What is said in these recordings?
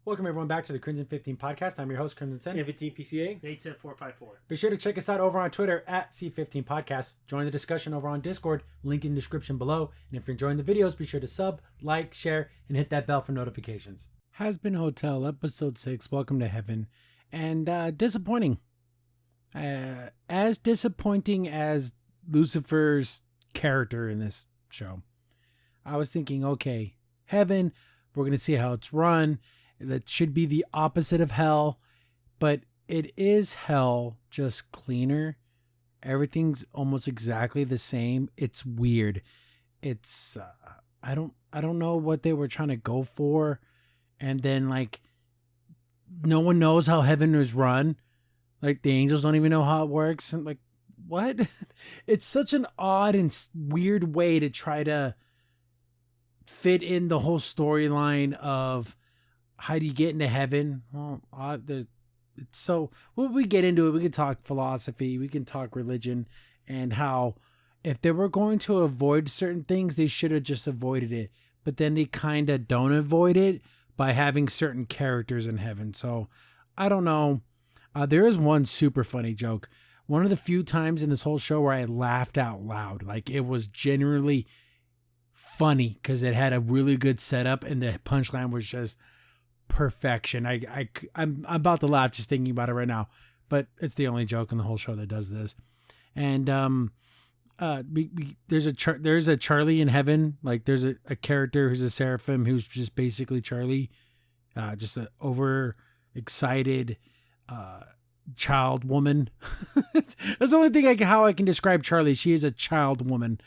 Welcome everyone back to the Crimson 15 podcast. I'm your host, Crimson Sen. 15 PCA. 87454. Be sure to check us out over on Twitter at C15 Podcast. Join the discussion over on Discord, link in the description below. And if you're enjoying the videos, be sure to sub, like, share, and hit that bell for notifications. Hazbhin Hotel, episode 6, Welcome to Heaven. And disappointing. As disappointing as Lucifer's character in this show. I was thinking, okay, heaven, we're going to see how it's run. That should be the opposite of hell, but it is hell, just cleaner. Everything's almost exactly the same. It's weird. It's I don't know what they were trying to go for, and then like no one knows how heaven is run. Like the angels don't even know how it works, and like what? It's such an odd and weird way to try to fit in the whole storyline of how do you get into heaven? Well, it's so when we get into it, we can talk philosophy, we can talk religion, and how if they were going to avoid certain things, they should have just avoided it. But then they kind of don't avoid it by having certain characters in heaven. So I don't know. There is one super funny joke. One of the few times in this whole show where I laughed out loud. Like it was genuinely funny because it had a really good setup and the punchline was just perfection. I'm about to laugh just thinking about it right now, but it's the only joke in the whole show that does this. And there's a Charlie in heaven. Like there's a character who's a seraphim who's just basically Charlie, just an over excited child woman. That's the only thing how I can describe Charlie. She is a child woman.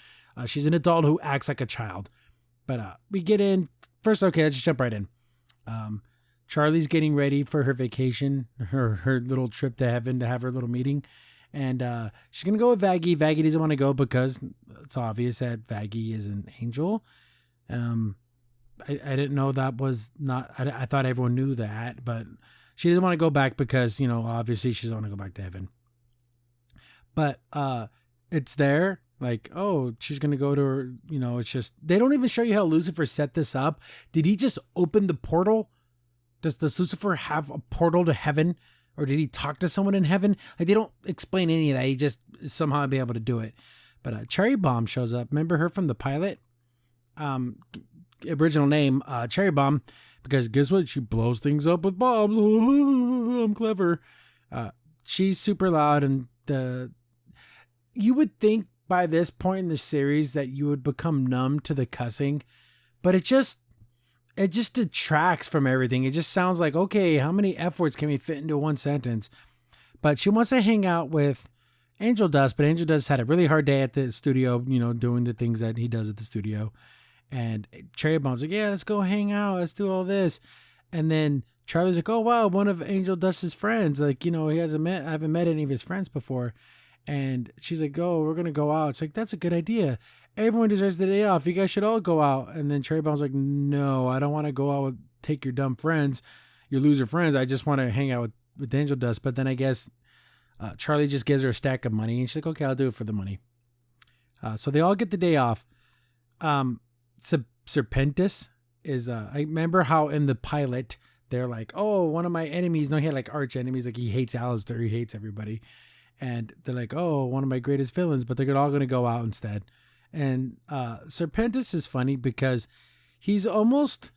She's an adult who acts like a child. But we get in first. Okay, let's just jump right in. Charlie's getting ready for her vacation, her little trip to heaven to have her little meeting. And she's going to go with Vaggie. Vaggie doesn't want to go because it's obvious that Vaggie is an angel. I didn't know that was not, I thought everyone knew that, but she doesn't want to go back because, you know, obviously she doesn't want to go back to heaven. But it's there. Like, oh, she's going to go to her, you know, it's just, they don't even show you how Lucifer set this up. Did he just open the portal? Does Lucifer have a portal to heaven? Or did he talk to someone in heaven? Like, they don't explain any of that. He just somehow be able to do it. But Cherry Bomb shows up. Remember her from the pilot? Original name, Cherry Bomb. Because guess what? She blows things up with bombs. I'm clever. She's super loud. And you would think by this point in the series that you would become numb to the cussing. But it just detracts from everything. It just sounds like, okay, how many F words can we fit into one sentence? But she wants to hang out with Angel Dust, but Angel Dust had a really hard day at the studio, you know, doing the things that he does at the studio. And Cherry Bomb's like, yeah, let's go hang out. Let's do all this. And then Charlie's like, oh, wow, one of Angel Dust's friends. Like, you know, I haven't met any of his friends before. And she's like, oh, we're going to go out. It's like, that's a good idea. Everyone deserves the day off. You guys should all go out. And then Cherry Bomb's like, no, I don't want to go out take your dumb friends, your loser friends. I just want to hang out with Angel Dust. But then I guess Charlie just gives her a stack of money. And she's like, okay, I'll do it for the money. So they all get the day off. Serpentis is, I remember how in the pilot, they're like, oh, one of my enemies. No, he had like arch enemies. Like he hates Alistair. He hates everybody. And they're like, oh, one of my greatest villains. But they're all going to go out instead. And Serpentis is funny because he's almost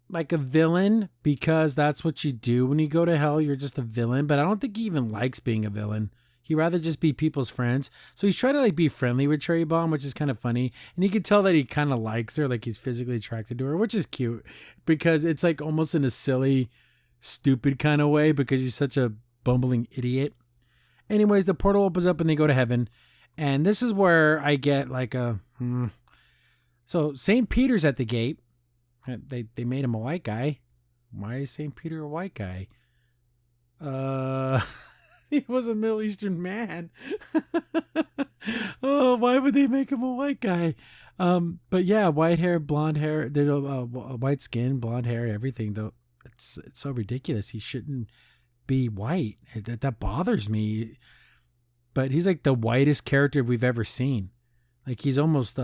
like a villain because that's what you do. When you go to hell, you're just a villain. But I don't think he even likes being a villain. He'd rather just be people's friends. So he's trying to like be friendly with Cherry Bomb, which is kind of funny. And you can tell that he kind of likes her, like he's physically attracted to her, which is cute because it's like almost in a silly, stupid kind of way because he's such a bumbling idiot. Anyways, the portal opens up and they go to heaven. And this is where I get like So St. Peter's at the gate. They made him a white guy. Why is St. Peter a white guy? He was a Middle Eastern man. Oh, why would they make him a white guy? But yeah, white hair, blonde hair, white skin, blonde hair, everything. Though it's so ridiculous. He shouldn't be white. That bothers me. But he's like the whitest character we've ever seen. Like he's almost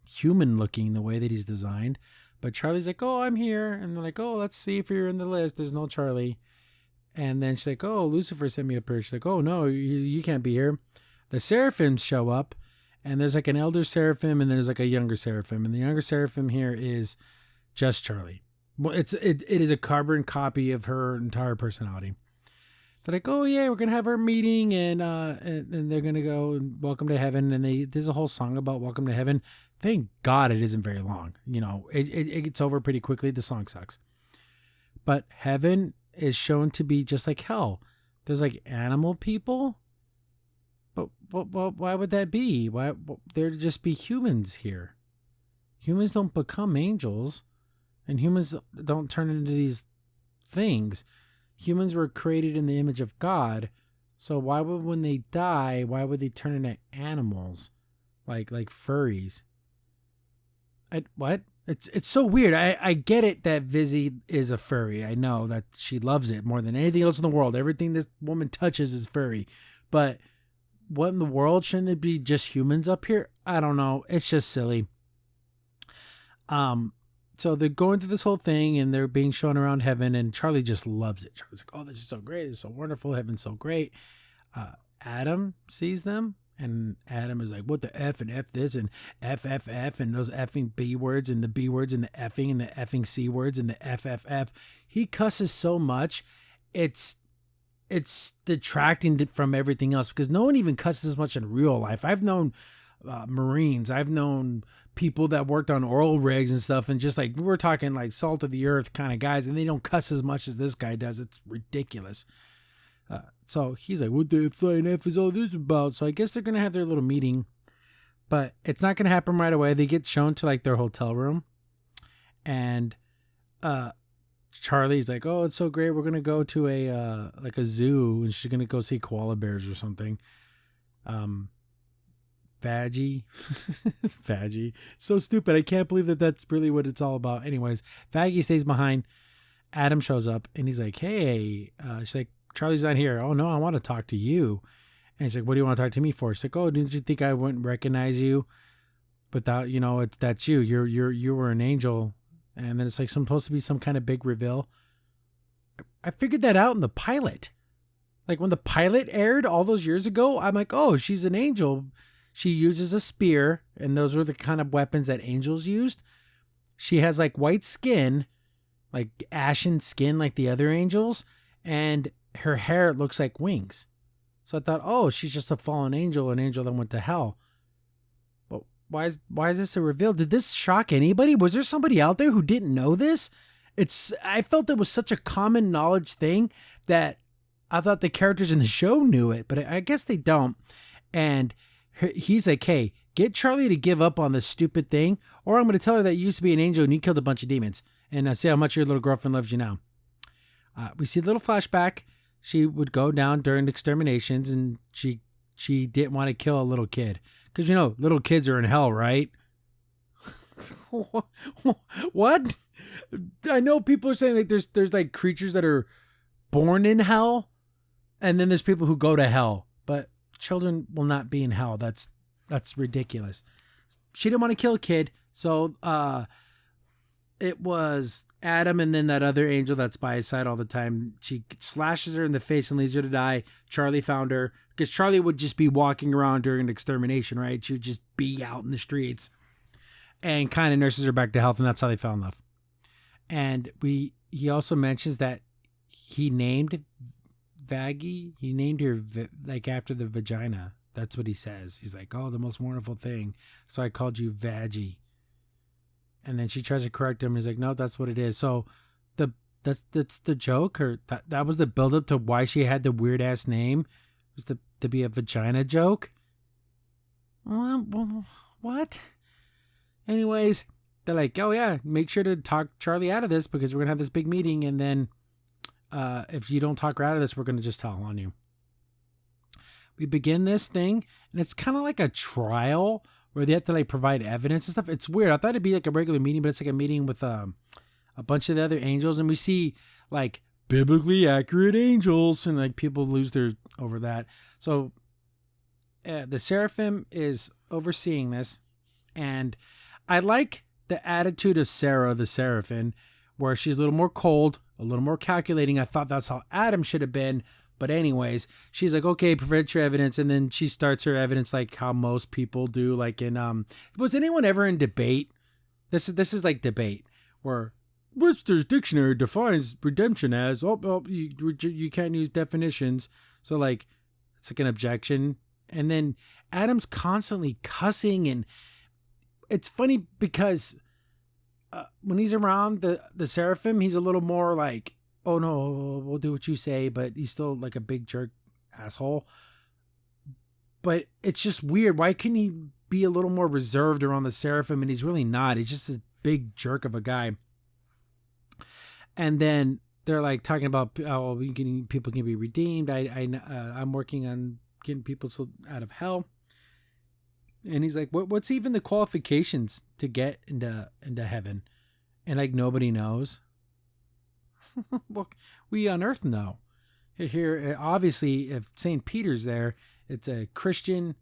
human looking the way that he's designed. But Charlie's like, oh, I'm here. And they're like, oh, let's see if you're in the list. There's no Charlie. And then she's like, oh, Lucifer sent me a prayer. She's like, oh, no, you can't be here. The seraphims show up. And there's like an elder seraphim and then there's like a younger seraphim. And the younger seraphim here is just Charlie. Well, it is a carbon copy of her entire personality. They're like, oh yeah, we're gonna have our meeting, and they're gonna go and welcome to heaven, and there's a whole song about welcome to heaven. Thank God it isn't very long. You know, it gets over pretty quickly. The song sucks, but heaven is shown to be just like hell. There's like animal people, but why would that be? Why there'd just be humans here? Humans don't become angels, and humans don't turn into these things. Humans were created in the image of God, so why would when they die, why would they turn into animals, like furries? What? It's so weird. I get it that Vizzy is a furry. I know that she loves it more than anything else in the world. Everything this woman touches is furry. But what in the world? Shouldn't it be just humans up here? I don't know. It's just silly. So they're going through this whole thing and they're being shown around heaven and Charlie just loves it. Charlie's like, oh, this is so great. This is so wonderful. Heaven's so great. Adam sees them and Adam is like, what the F and F this and F and those effing B words and the B words and the effing C words and the FFF. He cusses so much. It's detracting from everything else because no one even cusses as much in real life. I've known Marines. I've known people that worked on oil rigs and stuff, and just like we're talking like salt of the earth kind of guys, and they don't cuss as much as this guy does. It's ridiculous. So he's like, what the flying F is all this about? So I guess they're gonna have their little meeting, but it's not gonna happen right away. They get shown to like their hotel room, and Charlie's like, oh, it's so great. We're gonna go to a like a zoo, and she's gonna go see koala bears or something. Vaggie. Vaggie. So stupid. I can't believe that that's really what it's all about. Anyways, Vaggie stays behind. Adam shows up and he's like, hey, she's like, Charlie's not here. Oh no, I want to talk to you. And he's like, what do you want to talk to me for? She's like, oh, didn't you think I wouldn't recognize you? Without, you know, that's you. You were an angel. And then it's like supposed to be some kind of big reveal. I figured that out in the pilot. Like when the pilot aired all those years ago, I'm like, oh, she's an angel. She uses a spear, and those were the kind of weapons that angels used. She has like white skin, like ashen skin like the other angels, and her hair looks like wings. So I thought, oh, she's just a fallen angel, an angel that went to hell. But why is this a reveal? Did this shock anybody? Was there somebody out there who didn't know this? I felt it was such a common knowledge thing that I thought the characters in the show knew it, but I guess they don't. And he's like, hey, get Charlie to give up on this stupid thing, or I'm going to tell her that you used to be an angel and you killed a bunch of demons, and see how much your little girlfriend loves you now. We see a little flashback. She would go down during exterminations, and she didn't want to kill a little kid. Because, you know, little kids are in hell, right? What? I know people are saying like there's like creatures that are born in hell, and then there's people who go to hell. But children will not be in hell. That's ridiculous. She didn't want to kill a kid, so it was Adam and then that other angel that's by his side all the time. She slashes her in the face and leaves her to die. Charlie found her because Charlie would just be walking around during an extermination, right? She would just be out in the streets and kind of nurses her back to health, and that's how they fell in love. And he also mentions that he named Vaggie, he named her like after the vagina. That's what he says. He's like, oh, the most wonderful thing. So I called you Vaggie. And then she tries to correct him. He's like, no, that's what it is. So that's the joke, or that was the buildup to why she had the weird ass name, was to be a vagina joke. What? Anyways, they're like, oh yeah, make sure to talk Charlie out of this because we're gonna have this big meeting, and then if you don't talk her out of this, we're gonna just tell on you. We begin this thing, and it's kind of like a trial where they have to like provide evidence and stuff. It's weird. I thought it'd be like a regular meeting, but it's like a meeting with a bunch of the other angels, and we see like biblically accurate angels, and like people lose their over that. So the seraphim is overseeing this, and I like the attitude of Sarah, the Seraphim, where she's a little more cold, a little more calculating. I thought that's how Adam should have been. But anyways, she's like, okay, present your evidence. And then she starts her evidence like how most people do. Like in, was anyone ever in debate? This is like debate where Webster's dictionary defines redemption as, you can't use definitions. So like, it's like an objection. And then Adam's constantly cussing. And it's funny because when he's around the Seraphim, he's a little more like, oh no, we'll do what you say, but he's still like a big jerk asshole. But it's just weird. Why couldn't he be a little more reserved around the Seraphim? And he's really not. He's just this big jerk of a guy. And then they're like talking about, oh, people can be redeemed. I'm working on getting people out of hell. And he's like, what's even the qualifications to get into heaven? And like nobody knows. Well, we on earth know. Here, obviously, if St. Peter's there, it's a Christian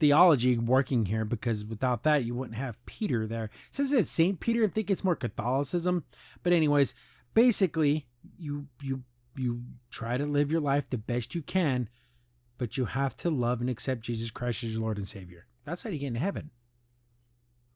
theology working here, because without that, you wouldn't have Peter there. It says that St. Peter, I think it's more Catholicism. But anyways, basically, you try to live your life the best you can, but you have to love and accept Jesus Christ as your Lord and Savior. That's how you get into heaven.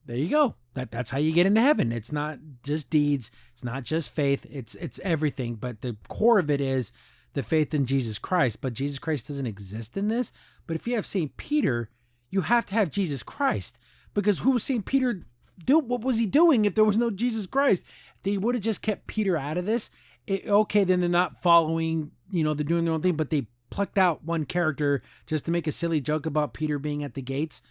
There you go. That's how you get into heaven. It's not just deeds. It's not just faith. It's everything. But the core of it is the faith in Jesus Christ. But Jesus Christ doesn't exist in this. But if you have St. Peter, you have to have Jesus Christ. Because who was St. Peter? What was he doing if there was no Jesus Christ? If they would have just kept Peter out of this, okay, then they're not following, they're doing their own thing. But they plucked out one character just to make a silly joke about Peter being at the gates.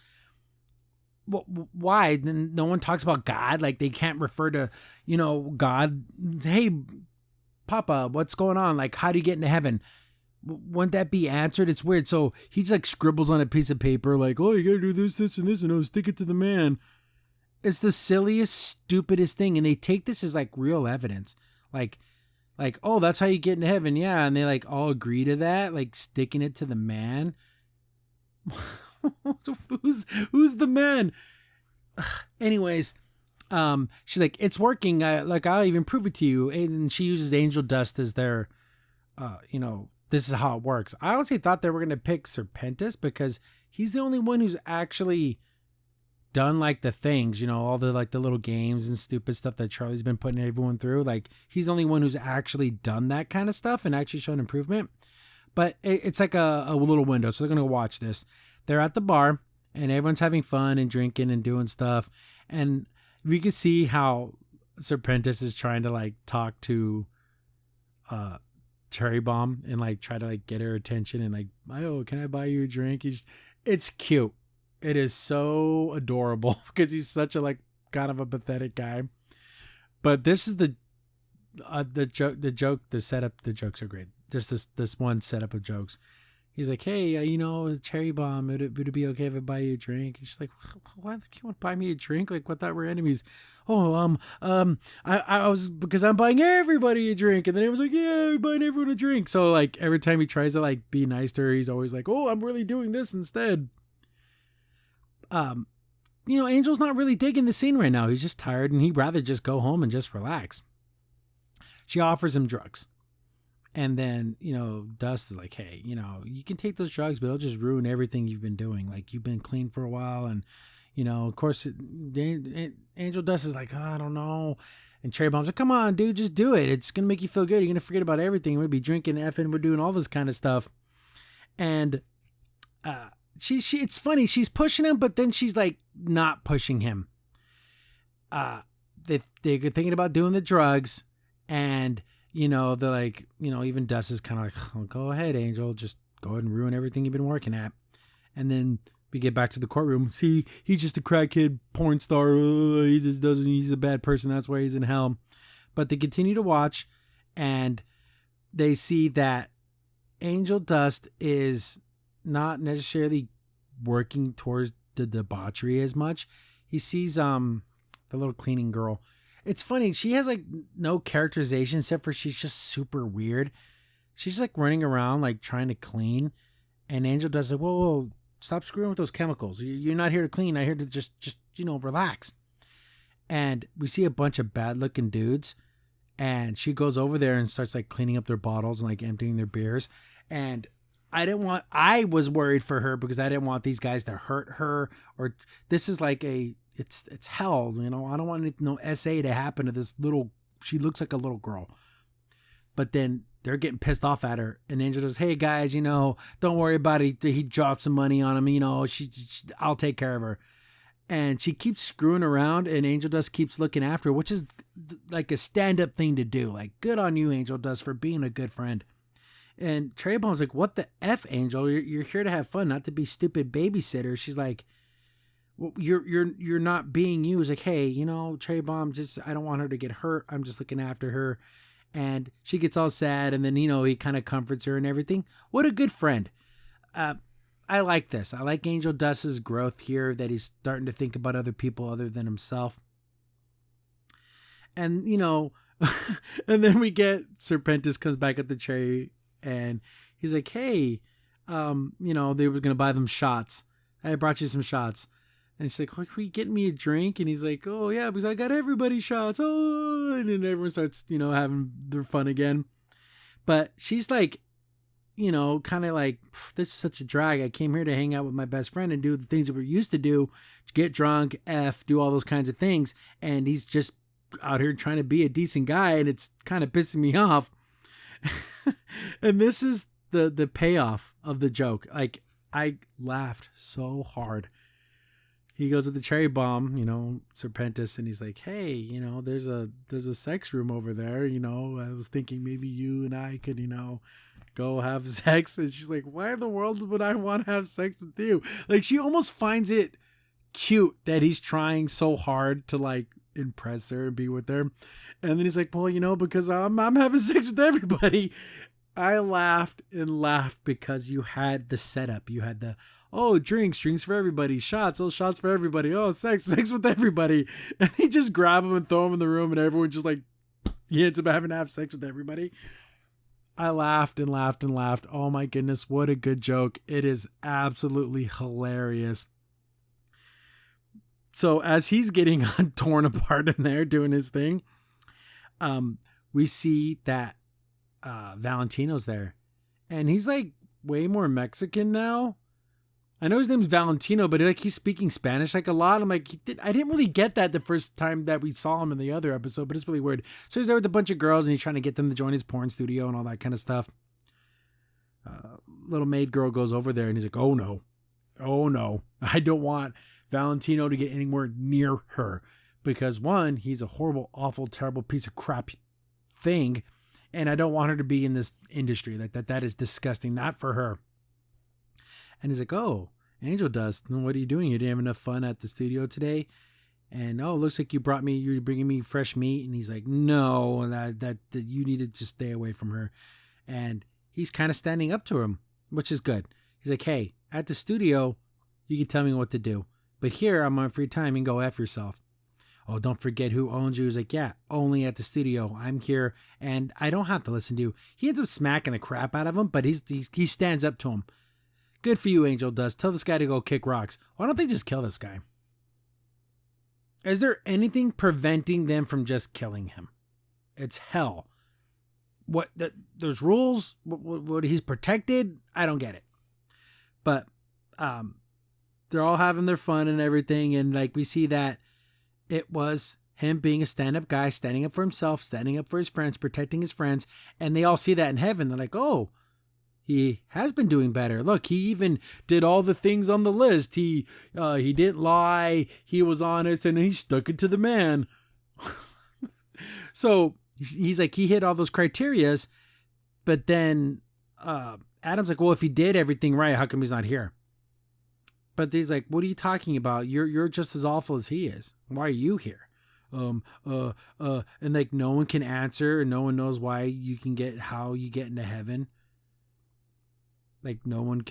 Why? No one talks about God. Like they can't refer to, God. Hey, Papa, what's going on? Like, how do you get into heaven? Wouldn't that be answered? It's weird. So he just like scribbles on a piece of paper like, oh, you got to do this, and this, and I'll stick it to the man. It's the silliest, stupidest thing. And they take this as like real evidence. Like, oh, that's how you get into heaven. Yeah. And they like all agree to that, like sticking it to the man. Who's the man? Anyways, she's like, it's working. I'll even prove it to you. And she uses angel dust as their, this is how it works. I honestly thought they were going to pick Serpentis because he's the only one who's actually done like the things, all the like the little games and stupid stuff that Charlie's been putting everyone through. Like he's the only one who's actually done that kind of stuff and actually shown improvement. But it's like a little window. So they're going to watch this. They're at the bar and everyone's having fun and drinking and doing stuff. And we can see how Serpentis is trying to like talk to Cherry Bomb and like try to like get her attention and like, oh, can I buy you a drink? It's cute. It is so adorable because he's such a like kind of a pathetic guy. But this is the joke, the setup, the jokes are great. Just this one setup of jokes. He's like, hey, Cherry Bomb, would it be okay if I buy you a drink? And she's like, why do you want to buy me a drink? Like, what, thought we're enemies? Oh, I was, because I'm buying everybody a drink. And then it was like, yeah, we're buying everyone a drink. So like every time he tries to like be nice to her, he's always like, oh, I'm really doing this instead. Angel's not really digging the scene right now. He's just tired and he'd rather just go home and just relax. She offers him drugs. And then, Dust is like, hey, you can take those drugs, but it'll just ruin everything you've been doing. Like, you've been clean for a while. And, of course, Angel Dust is like, oh, I don't know. And Cherry Bomb's like, come on, dude, just do it. It's going to make you feel good. You're going to forget about everything. We'll be drinking, effing, we're doing all this kind of stuff. And it's funny. She's pushing him, but then she's like not pushing him. They're thinking about doing the drugs. And they're like, even Dust is kind of like, oh, go ahead, Angel, just go ahead and ruin everything you've been working at. And then we get back to the courtroom. See, he's just a crackhead porn star. He just doesn't, he's a bad person. That's why he's in hell. But they continue to watch and they see that Angel Dust is not necessarily working towards the debauchery as much. He sees, the little cleaning girl. It's funny. She has like no characterization except for she's just super weird. She's like running around like trying to clean, and Angel does like, whoa, stop screwing with those chemicals. You're not here to clean. I'm here to just relax. And we see a bunch of bad looking dudes. And she goes over there and starts like cleaning up their bottles and like emptying their beers. And I was worried for her because I didn't want these guys to hurt her, or this is like it's hell, you know. I don't want no SA to happen to this little, she looks like a little girl. But then they're getting pissed off at her, and Angel goes, hey guys, you know, don't worry about it. He dropped some money on him, you know, I'll take care of her. And she keeps screwing around, and Angel Dust keeps looking after her, which is like a stand-up thing to do. Like, good on you, Angel Dust, for being a good friend. And Trey Bomb's like, what the F, Angel? You're here to have fun, not to be stupid babysitter. She's like, well, you're not being you. It's like, hey, you know, Trey Bomb, I don't want her to get hurt. I'm just looking after her. And she gets all sad, and then, you know, he kind of comforts her and everything. What a good friend. I like this. I like Angel Dust's growth here, that he's starting to think about other people other than himself. And, you know, and then we get Serpentis comes back at the cherry, and he's like, hey, you know, they were going to buy them shots. I brought you some shots. And she's like, oh, can you get me a drink? And he's like, oh, yeah, because I got everybody shots. Oh, and then everyone starts, you know, having their fun again. But she's like, you know, kind of like, this is such a drag. I came here to hang out with my best friend and do the things that we're used to do, get drunk, do all those kinds of things. And he's just out here trying to be a decent guy, and it's kind of pissing me off. And this is the payoff of the joke. Like, I laughed so hard. He goes to the cherry bomb, you know, Serpentis, and he's like, hey, you know, there's a sex room over there. You know, I was thinking maybe you and I could, you know, go have sex. And she's like, why in the world would I want to have sex with you? Like, she almost finds it cute that he's trying so hard to like impress her and be with her. And then he's like, well, you know, because I'm having sex with everybody. I laughed and laughed because you had the setup. You had the, oh, drinks for everybody, shots for everybody, oh, sex with everybody. And he just grab him and throw him in the room, and everyone just like, he ends up having to have sex with everybody. I laughed and laughed and laughed. Oh my goodness, what a good joke. It is absolutely hilarious. So as he's getting torn apart in there doing his thing, we see that Valentino's there, and he's like way more Mexican now. I know his name's Valentino, but like he's speaking Spanish like a lot. I'm like, I didn't really get that the first time that we saw him in the other episode, but it's really weird. So he's there with a bunch of girls, and he's trying to get them to join his porn studio and all that kind of stuff. Little maid girl goes over there, and he's like, oh no, I don't want Valentino to get anywhere near her, because one, he's a horrible, awful, terrible piece of crap thing, and I don't want her to be in this industry. Like that is disgusting, not for her. And he's like, oh, Angel Dust, what are you doing? You didn't have enough fun at the studio today? And, oh, looks like you're bringing me fresh meat. And he's like, no, that you need to stay away from her. And he's kind of standing up to him, which is good. He's like, hey, at the studio, you can tell me what to do. But here, I'm on free time, and go F yourself. Oh, don't forget who owns you. He's like, yeah, only at the studio. I'm here, and I don't have to listen to you. He ends up smacking the crap out of him, but he stands up to him. Good for you, Angel Dust. Tell this guy to go kick rocks. Why don't they just kill this guy? Is there anything preventing them from just killing him? It's hell. There's rules. What he's protected? I don't get it. But they're all having their fun and everything, and like we see that it was him being a stand-up guy, standing up for himself, standing up for his friends, protecting his friends, and they all see that in heaven. They're like, oh, he has been doing better. Look, he even did all the things on the list. He didn't lie. He was honest, and he stuck it to the man. So he's like, he hit all those criterias, but then Adam's like, well, if he did everything right, how come he's not here? But he's like, what are you talking about? You're just as awful as he is. Why are you here? And like no one can answer, and no one knows how you get into heaven. Like no one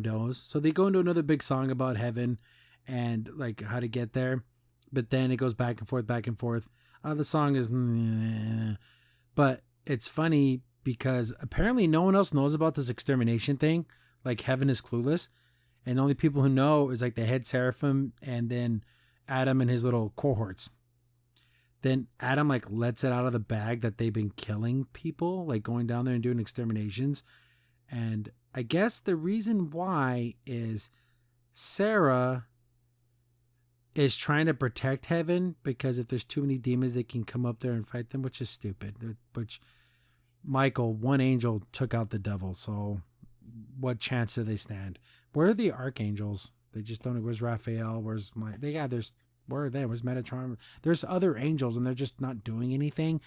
knows. So they go into another big song about heaven and like how to get there. But then it goes back and forth, back and forth. The song is, but it's funny because apparently no one else knows about this extermination thing. Like heaven is clueless. And the only people who know is like the head seraphim and then Adam and his little cohorts. then Adam like lets it out of the bag that they've been killing people, like going down there and doing exterminations. And I guess the reason why is Sarah is trying to protect Heaven, because if there's too many demons, they can come up there and fight them, which is stupid. Which Michael, one angel, took out the devil, so what chance do they stand? Where are the archangels? They just don't. Where's Raphael? Where's where are they? Where's Metatron? There's other angels, and they're just not doing anything.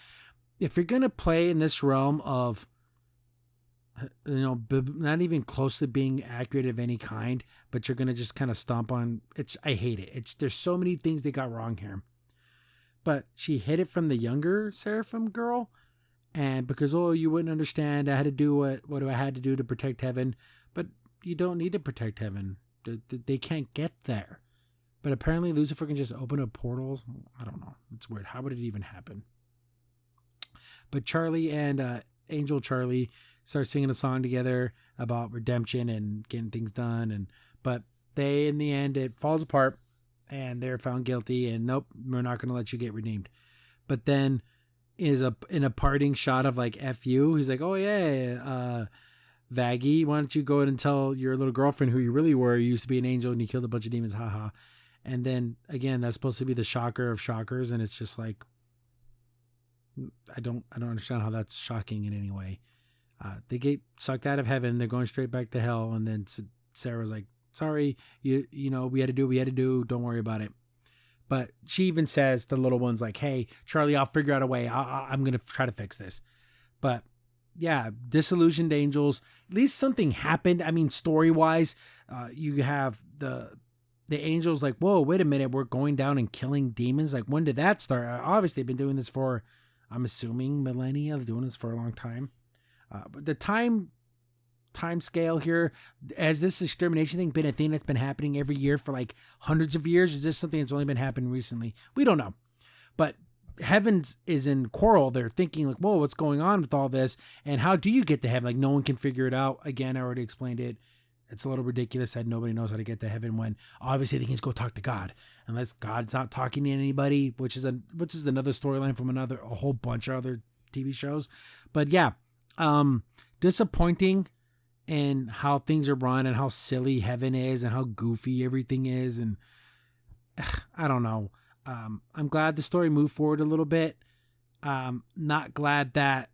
If you're gonna play in this realm of, not even close to being accurate of any kind, but you're gonna just kind of stomp on it's. I hate it. There's so many things they got wrong here. But she hid it from the younger Seraphim girl, and because you wouldn't understand, I had to do what I had to do to protect Heaven. But you don't need to protect Heaven. They can't get there. But apparently Lucifer can just open up portals. I don't know. It's weird. How would it even happen? But Charlie and Angel Charlie start singing a song together about redemption and getting things done. But they, in the end, it falls apart and they're found guilty. And nope, we're not going to let you get redeemed. But then in a parting shot of like F you, he's like, oh yeah, Vaggie, why don't you go in and tell your little girlfriend who you really were? You used to be an angel and you killed a bunch of demons, haha. And then again, that's supposed to be the shocker of shockers, and it's just like, I don't understand how that's shocking in any way. They get sucked out of heaven, they're going straight back to hell, and then Sarah's like, sorry, you know, we had to do what we had to do, don't worry about it. But she even says, the little one's like, hey, Charlie, I'll figure out a way. I'm going to try to fix this. But yeah, disillusioned angels, at least something happened. I mean, story-wise, you have the angels like, whoa, wait a minute, we're going down and killing demons. Like, when did that start? Obviously, they've been doing this for, I'm assuming, millennia. They're doing this for a long time. But the time scale here, has this extermination thing been a thing that's been happening every year for like hundreds of years? Is this something that's only been happening recently? We don't know. But Heavens is in quarrel. They're thinking like, whoa, what's going on with all this? And how do you get to heaven? Like, no one can figure it out. Again, I already explained it. It's a little ridiculous that nobody knows how to get to heaven when obviously they can just go talk to God, unless God's not talking to anybody, which is another storyline from a whole bunch of other TV shows. But yeah, disappointing in how things are run and how silly heaven is and how goofy everything is. And I don't know. I'm glad the story moved forward a little bit. Not glad that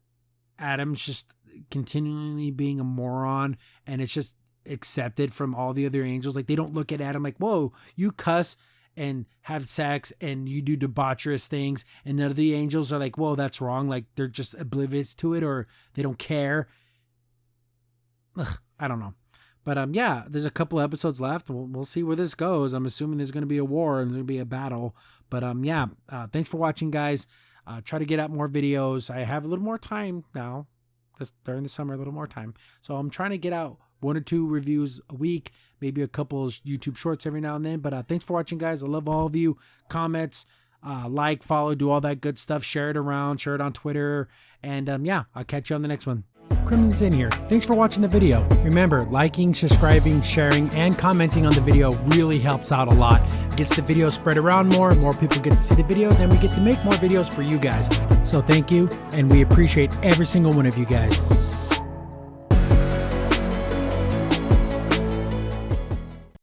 Adam's just continually being a moron and it's just accepted from all the other angels. Like, they don't look at Adam like, whoa, you cuss and have sex and you do debaucherous things, and none of the angels are like, whoa, that's wrong. Like, they're just oblivious to it, or they don't care. I don't know. But yeah, there's a couple episodes left. We'll see where this goes. I'm assuming there's going to be a war and there's going to be a battle. But yeah, thanks for watching, guys. Try to get out more videos. I have a little more time now. During the summer, a little more time. So I'm trying to get out 1 or 2 reviews a week, maybe a couple of YouTube shorts every now and then. But thanks for watching, guys. I love all of you. Comments, like, follow, do all that good stuff. Share it around, share it on Twitter. And yeah, I'll catch you on the next one. Crimson Sin here. Thanks for watching the video. Remember, liking, subscribing, sharing, and commenting on the video really helps out a lot. It gets the video spread around more people get to see the videos, and we get to make more videos for you guys. So thank you, and we appreciate every single one of you guys.